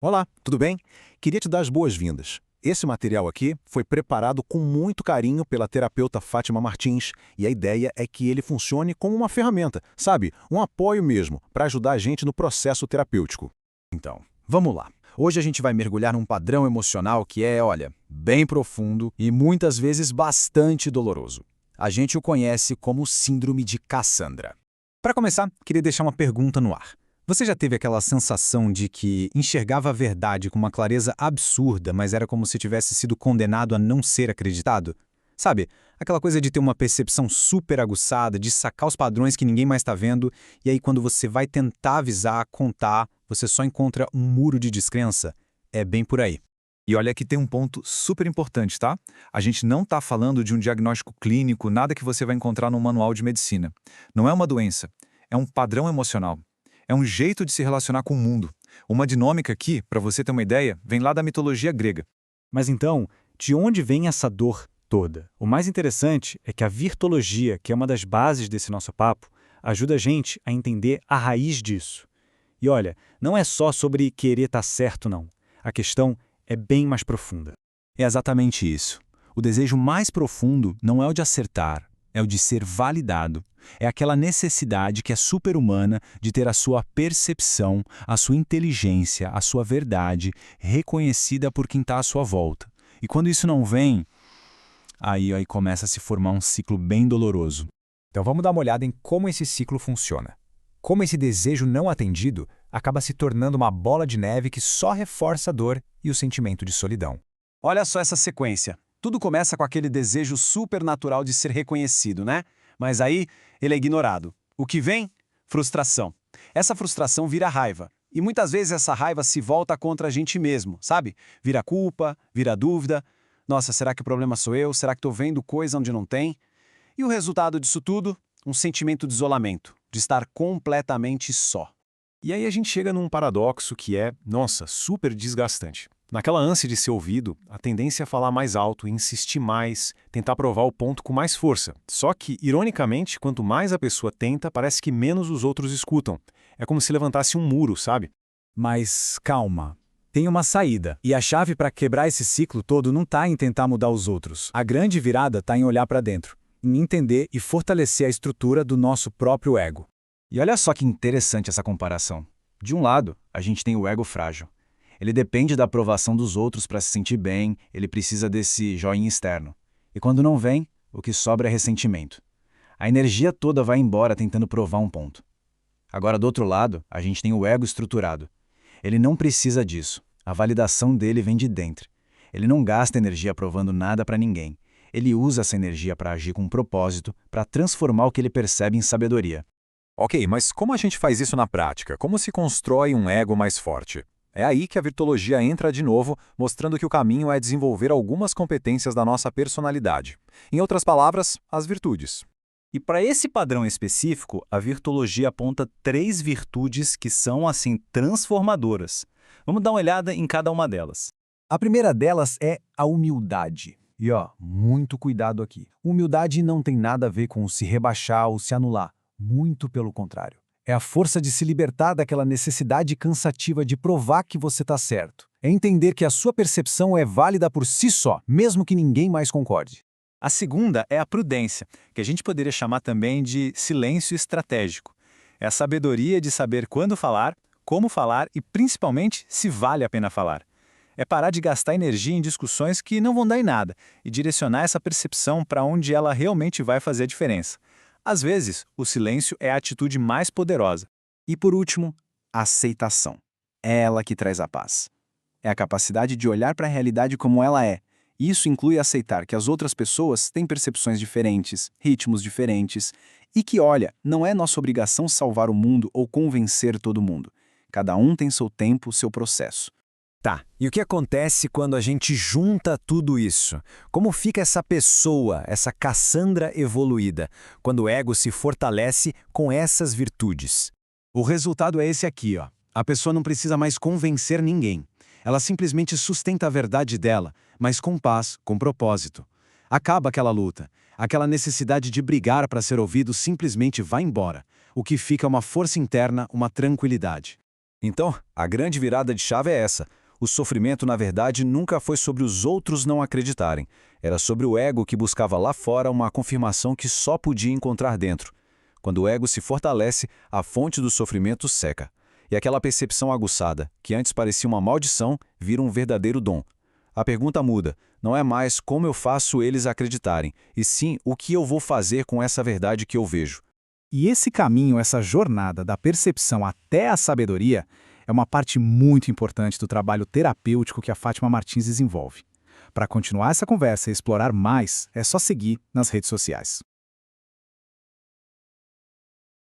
Olá, tudo bem? Queria te dar as boas-vindas. Esse material aqui foi preparado com muito carinho pela terapeuta Fátima Martins e a ideia é que ele funcione como uma ferramenta, sabe? Um apoio mesmo, para ajudar a gente no processo terapêutico. Então, vamos lá. Hoje a gente vai mergulhar num padrão emocional que é, olha, bem profundo e muitas vezes bastante doloroso. A gente o conhece como Síndrome de Cassandra. Para começar, queria deixar uma pergunta no ar. Você já teve aquela sensação de que enxergava a verdade com uma clareza absurda, mas era como se tivesse sido condenado a não ser acreditado? Sabe, aquela coisa de ter uma percepção super aguçada, de sacar os padrões que ninguém mais está vendo, e aí quando você vai tentar avisar, contar, você só encontra um muro de descrença? É bem por aí. E olha que tem um ponto super importante, tá? A gente não está falando de um diagnóstico clínico, nada que você vai encontrar no manual de medicina. Não é uma doença, é um padrão emocional. É um jeito de se relacionar com o mundo. Uma dinâmica que, para você ter uma ideia, vem lá da mitologia grega. Mas então, de onde vem essa dor toda? O mais interessante é que a virtologia, que é uma das bases desse nosso papo, ajuda a gente a entender a raiz disso. E olha, não é só sobre querer estar certo, não. A questão é bem mais profunda. É exatamente isso. O desejo mais profundo não é o de acertar, é o de ser validado. É aquela necessidade que é super-humana de ter a sua percepção, a sua inteligência, a sua verdade reconhecida por quem está à sua volta. E quando isso não vem, aí começa a se formar um ciclo bem doloroso. Então vamos dar uma olhada em como esse ciclo funciona. Como esse desejo não atendido acaba se tornando uma bola de neve que só reforça a dor e o sentimento de solidão. Olha só essa sequência. Tudo começa com aquele desejo supernatural de ser reconhecido, né? Mas aí ele é ignorado. O que vem? Frustração. Essa frustração vira raiva. E muitas vezes essa raiva se volta contra a gente mesmo, sabe? Vira culpa, vira dúvida. Nossa, será que o problema sou eu? Será que estou vendo coisa onde não tem? E o resultado disso tudo? Um sentimento de isolamento, de estar completamente só. E aí a gente chega num paradoxo que é, nossa, super desgastante. Naquela ânsia de ser ouvido, a tendência é falar mais alto, insistir mais, tentar provar o ponto com mais força. Só que, ironicamente, quanto mais a pessoa tenta, parece que menos os outros escutam. É como se levantasse um muro, sabe? Mas calma. Tem uma saída. E a chave para quebrar esse ciclo todo não está em tentar mudar os outros. A grande virada está em olhar para dentro, em entender e fortalecer a estrutura do nosso próprio ego. E olha só que interessante essa comparação. De um lado, a gente tem o ego frágil. Ele depende da aprovação dos outros para se sentir bem, ele precisa desse joinha externo. E quando não vem, o que sobra é ressentimento. A energia toda vai embora tentando provar um ponto. Agora, do outro lado, a gente tem o ego estruturado. Ele não precisa disso. A validação dele vem de dentro. Ele não gasta energia provando nada para ninguém. Ele usa essa energia para agir com um propósito, para transformar o que ele percebe em sabedoria. Ok, mas como a gente faz isso na prática? Como se constrói um ego mais forte? É aí que a virtologia entra de novo, mostrando que o caminho é desenvolver algumas competências da nossa personalidade. Em outras palavras, as virtudes. E para esse padrão específico, a virtologia aponta 3 virtudes que são, assim, transformadoras. Vamos dar uma olhada em cada uma delas. A primeira delas é a humildade. E muito cuidado aqui. Humildade não tem nada a ver com se rebaixar ou se anular. Muito pelo contrário. É a força de se libertar daquela necessidade cansativa de provar que você está certo. É entender que a sua percepção é válida por si só, mesmo que ninguém mais concorde. A segunda é a prudência, que a gente poderia chamar também de silêncio estratégico. É a sabedoria de saber quando falar, como falar e, principalmente, se vale a pena falar. É parar de gastar energia em discussões que não vão dar em nada e direcionar essa percepção para onde ela realmente vai fazer a diferença. Às vezes, o silêncio é a atitude mais poderosa. E por último, a aceitação. É ela que traz a paz. É a capacidade de olhar para a realidade como ela é. Isso inclui aceitar que as outras pessoas têm percepções diferentes, ritmos diferentes, e que, olha, não é nossa obrigação salvar o mundo ou convencer todo mundo. Cada um tem seu tempo, seu processo. Tá, e o que acontece quando a gente junta tudo isso? Como fica essa pessoa, essa Cassandra evoluída, quando o ego se fortalece com essas virtudes? O resultado é esse aqui, A pessoa não precisa mais convencer ninguém. Ela simplesmente sustenta a verdade dela, mas com paz, com propósito. Acaba aquela luta. Aquela necessidade de brigar para ser ouvido simplesmente vai embora. O que fica é uma força interna, uma tranquilidade. Então, a grande virada de chave é essa. O sofrimento, na verdade, nunca foi sobre os outros não acreditarem. Era sobre o ego que buscava lá fora uma confirmação que só podia encontrar dentro. Quando o ego se fortalece, a fonte do sofrimento seca. E aquela percepção aguçada, que antes parecia uma maldição, vira um verdadeiro dom. A pergunta muda. Não é mais como eu faço eles acreditarem, e sim o que eu vou fazer com essa verdade que eu vejo. E esse caminho, essa jornada da percepção até a sabedoria, é uma parte muito importante do trabalho terapêutico que a Fátima Martins desenvolve. Para continuar essa conversa e explorar mais, é só seguir nas redes sociais.